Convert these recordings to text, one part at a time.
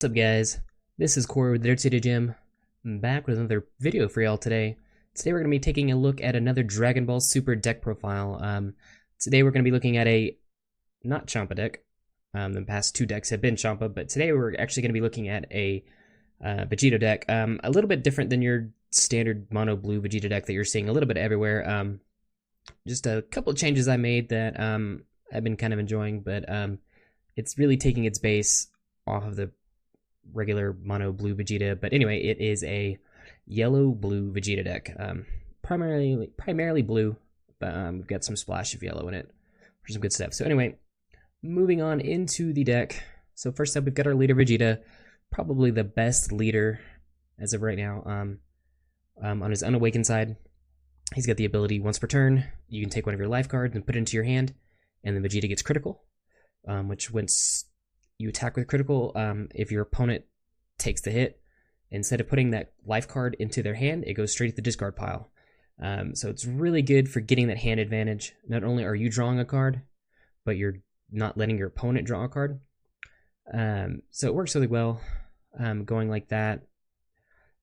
What's up, guys? This is Corey with the Dirt City Gym. I'm back with another video for y'all today. Today we're going to be taking a look at another Dragon Ball Super deck profile. Today we're going to be looking at a not Champa deck. The past two decks have been Champa, but today we're actually going to be looking at a Vegeta deck. A little bit different than your standard mono blue Vegeta deck that you're seeing a little bit everywhere. Just a couple of changes I made that I've been kind of enjoying, but it's really taking its base off of the regular mono blue Vegeta. But anyway, it is a yellow blue Vegeta deck, primarily blue, but we've got some splash of yellow in it for some good stuff. So anyway, moving on into the deck. So first up, we've got our leader Vegeta, probably the best leader as of right now. On his unawakened side, he's got the ability once per turn you can take one of your life cards and put it into your hand, and then Vegeta gets critical, which once you attack with critical, if your opponent takes the hit, instead of putting that life card into their hand, it goes straight to the discard pile. So it's really good for getting that hand advantage. Not only are you drawing a card, but you're not letting your opponent draw a card. So it works really well going like that.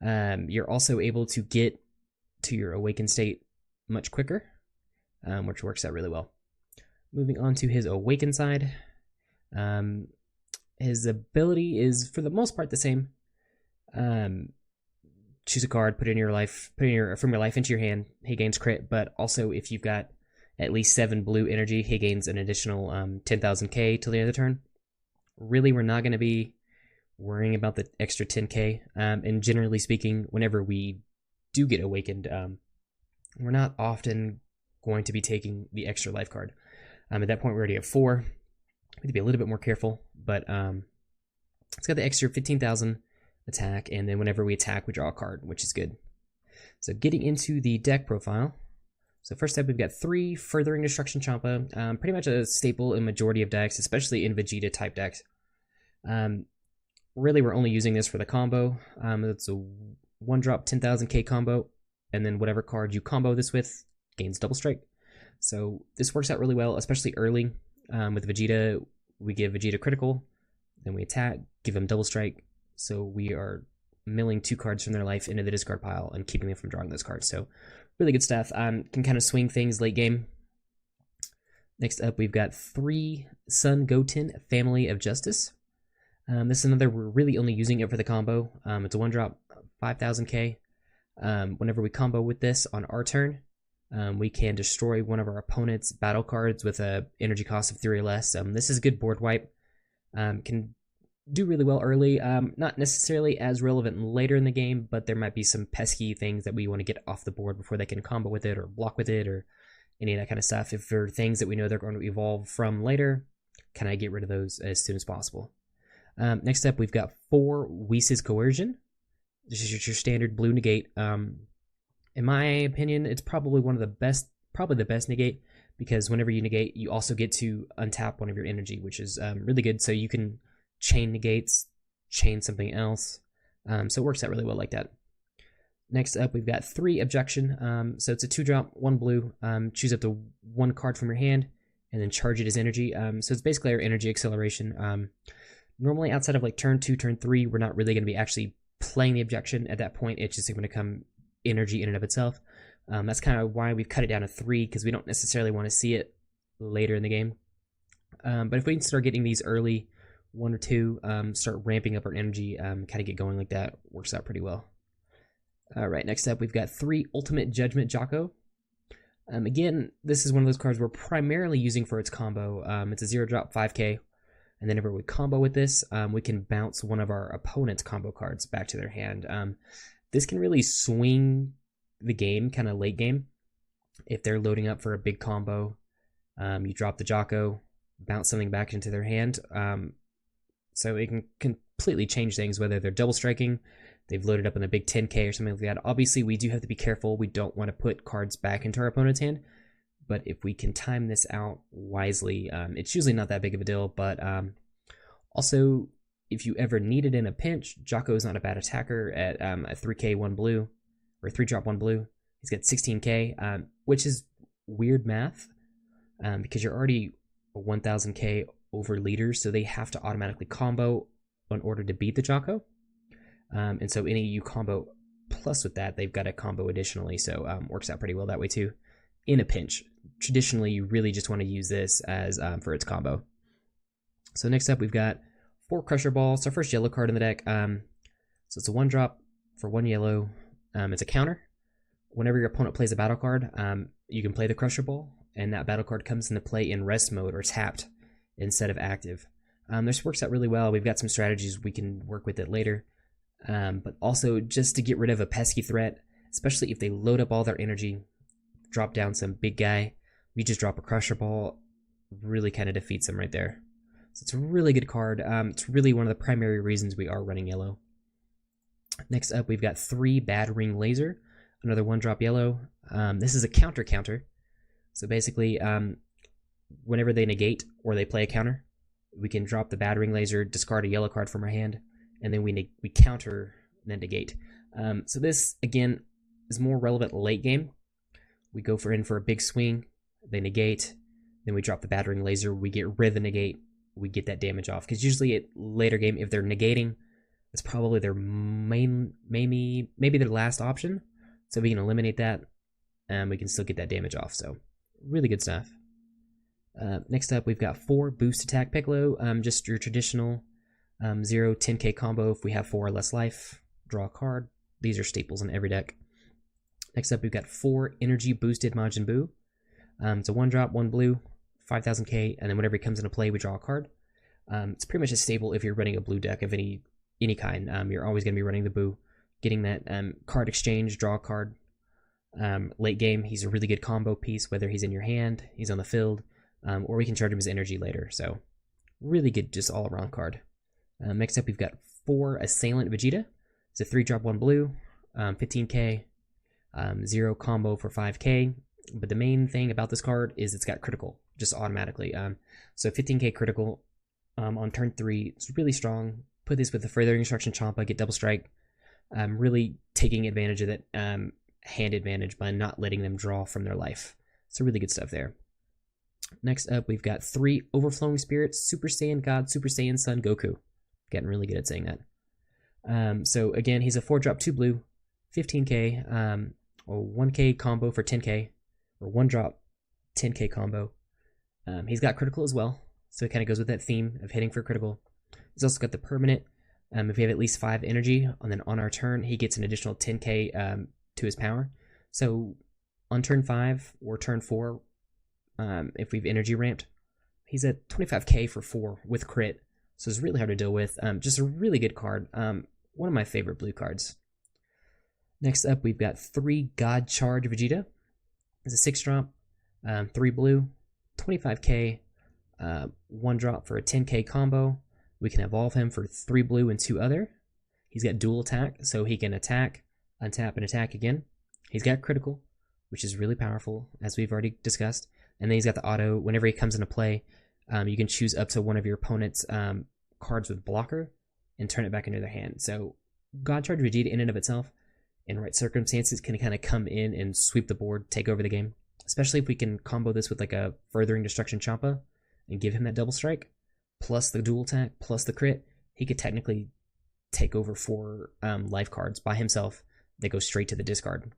You're also able to get to your awakened state much quicker, which works out really well. Moving on to his awakened side. His ability is for the most part the same. Choose a card, put it in your life, from your life into your hand. He gains crit, but also if you've got at least 7 blue energy, he gains an additional 10,000k till the end of the turn. Really, we're not going to be worrying about the extra 10k. And generally speaking, whenever we do get awakened, we're not often going to be taking the extra life card. At that point, we already have 4. We need to be a little bit more careful, but it's got the extra 15,000 attack, and then whenever we attack, we draw a card, which is good. So getting into the deck profile. So first up, we've got 3 Furthering Destruction Champa, pretty much a staple in majority of decks, especially in Vegeta type decks. Really, we're only using this for the combo. It's a 1-drop 10,000k combo, and then whatever card you combo this with gains double strike. So this works out really well, especially early. With Vegeta, we give Vegeta critical, then we attack, give him double strike, so we are milling 2 cards from their life into the discard pile and keeping them from drawing those cards. So really good stuff. Can kind of swing things late game. Next up, we've got 3 Son Goten Family of Justice. This is another, we're really only using it for the combo. It's a 1-drop 5,000k. Whenever we combo with this on our turn, we can destroy one of our opponent's battle cards with a energy cost of 3 or less. This is a good board wipe. Can do really well early. Not necessarily as relevant later in the game, but there might be some pesky things that we want to get off the board before they can combo with it or block with it or any of that kind of stuff. If there are things that we know they're going to evolve from later, can I get rid of those as soon as possible? Next up, we've got 4 Whis' Coercion. This is your standard blue negate. In my opinion, it's probably one of the best, probably the best negate, because whenever you negate, you also get to untap one of your energy, which is really good. So you can chain negates, chain something else. So it works out really well like that. Next up, we've got 3 Objection. So it's a 2-drop, 1 blue. Choose up to 1 card from your hand, and then charge it as energy. So it's basically our energy acceleration. Normally, outside of like turn 2, turn 3, we're not really going to be actually playing the Objection. At that point, it's just going to come energy in and of itself. That's kind of why we've cut it down to 3, because we don't necessarily want to see it later in the game. But if we can start getting these early, 1 or 2, start ramping up our energy, kind of get going like that, works out pretty well. Alright, next up we've got 3 Ultimate Judgment Jocko. Again, this is one of those cards we're primarily using for its combo. It's a 0-drop 5k, and then whenever we combo with this, we can bounce one of our opponent's combo cards back to their hand. This can really swing the game, kind of late game. If they're loading up for a big combo, you drop the Jocko, bounce something back into their hand. So it can completely change things, whether they're double striking, they've loaded up in a big 10k or something like that. Obviously, we do have to be careful. We don't want to put cards back into our opponent's hand. But if we can time this out wisely, it's usually not that big of a deal. But also, if you ever need it in a pinch, Jocko is not a bad attacker at a 3k 1 blue, or 3-drop 1 blue. He's got 16k, which is weird math, because you're already a 1000k over leaders, so they have to automatically combo in order to beat the Jocko. And so any you combo plus with that, they've got a combo additionally, so works out pretty well that way too. In a pinch, traditionally you really just want to use this as for its combo. So next up we've got 4 Crusher Balls. So first yellow card in the deck. So it's a 1-drop for 1 yellow. It's a counter. Whenever your opponent plays a battle card, you can play the Crusher Ball, and that battle card comes into play in rest mode or tapped instead of active. This works out really well. We've got some strategies we can work with it later. But also just to get rid of a pesky threat, especially if they load up all their energy, drop down some big guy, we just drop a Crusher Ball, really kind of defeats them right there. So it's a really good card. It's really one of the primary reasons we are running yellow. Next up, we've got 3 Bad Ring Laser, another 1-drop yellow. This is a counter. So basically, whenever they negate or they play a counter, we can drop the Bad Ring Laser, discard a yellow card from our hand, and then we counter, then negate. So this, again, is more relevant late game. We go in for a big swing, they negate, then we drop the Bad Ring Laser, we get rid of the negate, we get that damage off. Because usually at later game, if they're negating, it's probably their maybe their last option. So we can eliminate that, and we can still get that damage off. So really good stuff. Next up, we've got 4 Boost Attack Piccolo. Just your traditional 0 10k combo. If we have 4 or less life, draw a card. These are staples in every deck. Next up, we've got 4 Energy Boosted Majin Buu. It's a 1-drop, 1 blue, 5000k, and then whenever it comes into play, we draw a card. It's pretty much a staple if you're running a blue deck of any kind. You're always going to be running the Buu. Getting that card exchange, draw a card. Late game, he's a really good combo piece, whether he's in your hand, he's on the field, or we can charge him his energy later. So really good, just all-around card. Next up, we've got 4 Assailant Vegeta. It's a 3-drop, 1 blue, 15k, 0 combo for 5k. But the main thing about this card is it's got critical, just automatically. So 15k critical on turn 3. It's really strong. Put this with the Furthering Instruction Champa, get double strike. Really taking advantage of that hand advantage by not letting them draw from their life. So really good stuff there. Next up, we've got 3 Overflowing Spirits, Super Saiyan God, Super Saiyan Son, Goku. Getting really good at saying that. So again, he's a 4-drop, 2 blue, 15k, or 1k combo for 10k, or 1-drop, 10k combo. He's got critical as well, so it kind of goes with that theme of hitting for critical. He's also got the permanent. If we have at least 5 energy, and then on our turn, he gets an additional 10k to his power. So on turn 5 or turn 4, if we've energy ramped, he's at 25k for 4 with crit. So it's really hard to deal with. Just a really good card. One of my favorite blue cards. Next up, we've got 3 God Charge Vegeta. It's a 6-drop, 3 blue, 25k, 1-drop for a 10k combo. We can evolve him for 3 blue and 2 other. He's got dual attack, so he can attack, untap, and attack again. He's got critical, which is really powerful, as we've already discussed. And then he's got the auto. Whenever he comes into play, you can choose up to one of your opponent's cards with blocker and turn it back into their hand. So God Charge Vegeta in and of itself, in right circumstances, can kind of come in and sweep the board, take over the game. Especially if we can combo this with like a Furthering Destruction Champa and give him that double strike, plus the dual attack, plus the crit. He could technically take over 4 life cards by himself that go straight to the discard.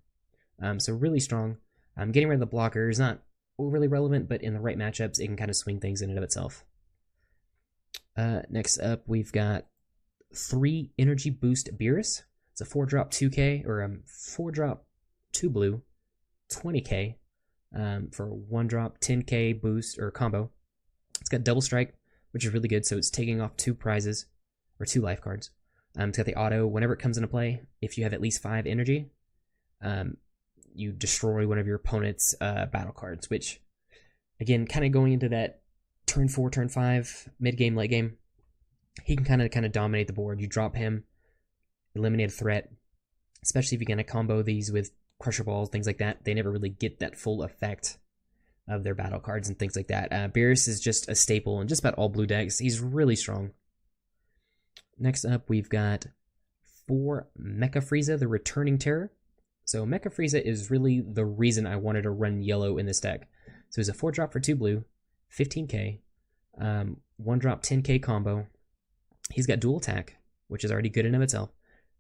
So really strong. Getting rid of the blocker is not overly relevant, but in the right matchups, it can kind of swing things in and of itself. Next up, we've got 3 Energy Boost Beerus. It's a 4-drop 2k, or 4-drop 2 blue, 20k, for a 1-drop 10k boost or combo. It's got double strike, which is really good, so it's taking off 2 prizes, or 2 life cards. It's got the auto. Whenever it comes into play, if you have at least 5 energy, you destroy one of your opponent's battle cards, which, again, kind of going into that turn 4, turn 5, mid-game, late game, he can kind of dominate the board. You drop him, eliminate a threat, especially if you're going to combo these with Crusher Balls, things like that. They never really get that full effect of their battle cards and things like that. Beerus is just a staple in just about all blue decks. He's really strong. Next up, we've got 4 Mecha Frieza, the Returning Terror. So Mecha Frieza is really the reason I wanted to run yellow in this deck. So he's a 4-drop for 2 blue, 15k, 1-drop 10k combo. He's got dual attack, which is already good in of itself.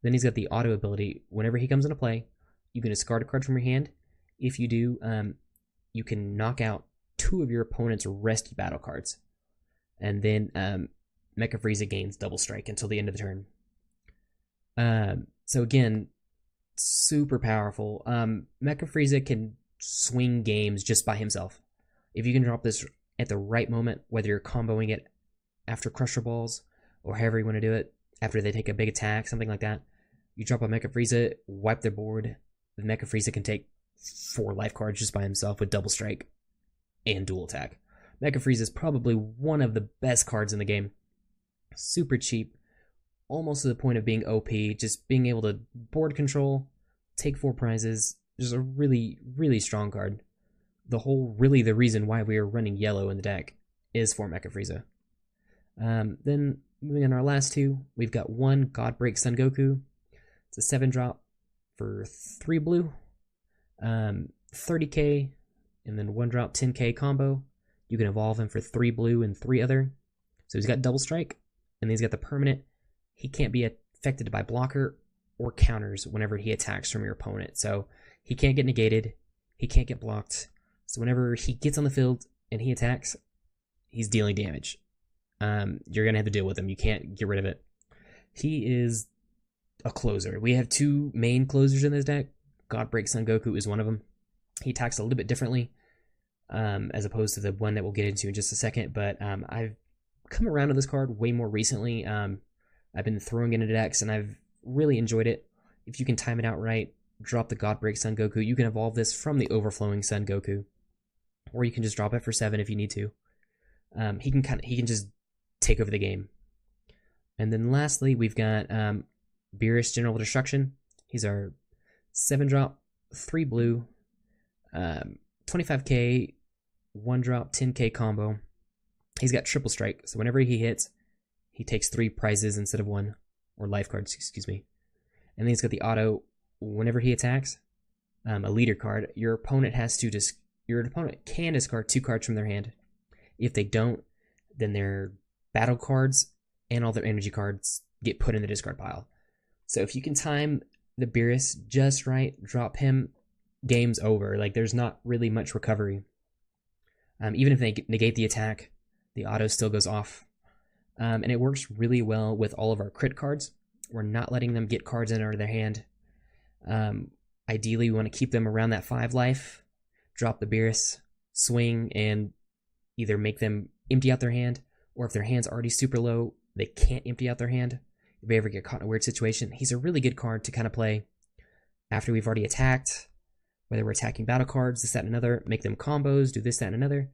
Then he's got the auto ability. Whenever he comes into play, you can discard a card from your hand. If you do, you can knock out 2 of your opponent's resty battle cards. And then Mecha Frieza gains double strike until the end of the turn. So again, super powerful. Mecha Frieza can swing games just by himself. If you can drop this at the right moment, whether you're comboing it after Crusher Balls or however you want to do it, after they take a big attack, something like that, you drop a Mecha Frieza, wipe their board. The Mecha Frieza can take 4 life cards just by himself with double strike and dual attack. Mecha Frieza is probably one of the best cards in the game. Super cheap, almost to the point of being OP, just being able to board control, take 4 prizes. Just a really, really strong card. The reason why we are running yellow in the deck is for Mecha Frieza. Then moving on to our last 2, we've got 1 Godbreak Son Goku. It's a 7-drop for 3 blue, 30k, and then 1-drop 10k combo. You can evolve him for 3 blue and 3 other. So he's got double strike, and then he's got the permanent. He can't be affected by blocker or counters whenever he attacks from your opponent. So he can't get negated, he can't get blocked. So whenever he gets on the field and he attacks, he's dealing damage. You're going to have to deal with him. You can't get rid of it. He is a closer. We have 2 main closers in this deck. Godbreak Son Goku is one of them. He attacks a little bit differently, as opposed to the one that we'll get into in just a second. But I've come around to this card way more recently. I've been throwing it into decks, and I've really enjoyed it. If you can time it out right, drop the Godbreak Son Goku. You can evolve this from the Overflowing Son Goku, or you can just drop it for 7 if you need to. He can just take over the game. And then lastly, we've got Beerus General Destruction. He's our 7-drop, 3 blue, 25k, 1-drop, 10k combo. He's got triple strike, so whenever he hits, he takes 3 prizes instead of 1, or life cards, excuse me. And then he's got the auto. Whenever he attacks, a leader card, your opponent can discard 2 cards from their hand. If they don't, then their battle cards and all their energy cards get put in the discard pile. So if you can time the Beerus just right, drop him, game's over. Like, there's not really much recovery. Even if they negate the attack, the auto still goes off. And it works really well with all of our crit cards. We're not letting them get cards in out of their hand. Ideally, we want to keep them around that 5 life. Drop the Beerus, swing, and either make them empty out their hand, or if their hand's already super low, they can't empty out their hand. If they ever get caught in a weird situation, he's a really good card to kind of play after we've already attacked, whether we're attacking battle cards, this, that, and another, make them combos, do this, that, and another,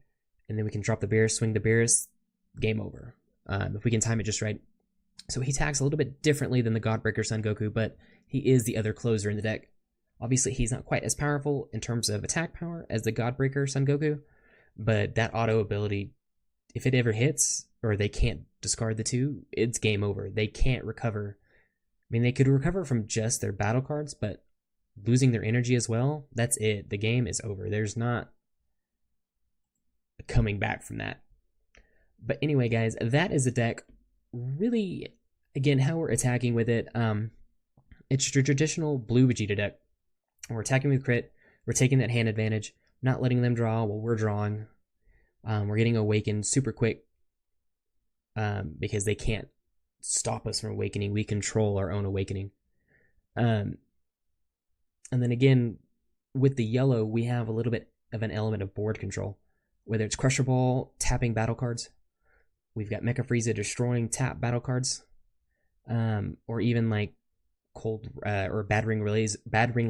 and then we can drop the Beerus, swing the Beerus, game over. If we can time it just right. So he attacks a little bit differently than the Godbreaker Son Goku, but he is the other closer in the deck. Obviously, he's not quite as powerful in terms of attack power as the Godbreaker Son Goku, but that auto ability, if it ever hits, or they can't discard the 2, it's game over. They can't recover. I mean, they could recover from just their battle cards, but losing their energy as well, that's it. The game is over. There's not coming back from that. But anyway, guys, that is the deck. Really, again, how we're attacking with it, it's your traditional blue Vegeta deck. We're attacking with crit. We're taking that hand advantage, not letting them draw while we're drawing. We're getting awakened super quick because they can't stop us from awakening. We control our own awakening. And then again, with the yellow, we have a little bit of an element of board control. Whether it's Crusher Ball, tapping battle cards. We've got Mecha Frieza destroying tap battle cards. Or even like or Bad Ring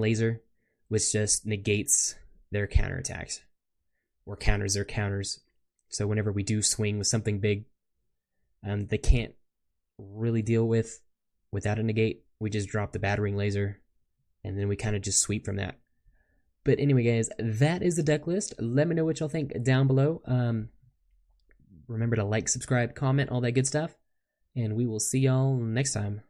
Laser, which just negates their counterattacks. Or counters their counters. So whenever we do swing with something big, they can't really deal with without a negate. We just drop the Bad Ring Laser, and then we kind of just sweep from that. But anyway, guys, that is the deck list. Let me know what y'all think down below. Remember to like, subscribe, comment, all that good stuff. And we will see y'all next time.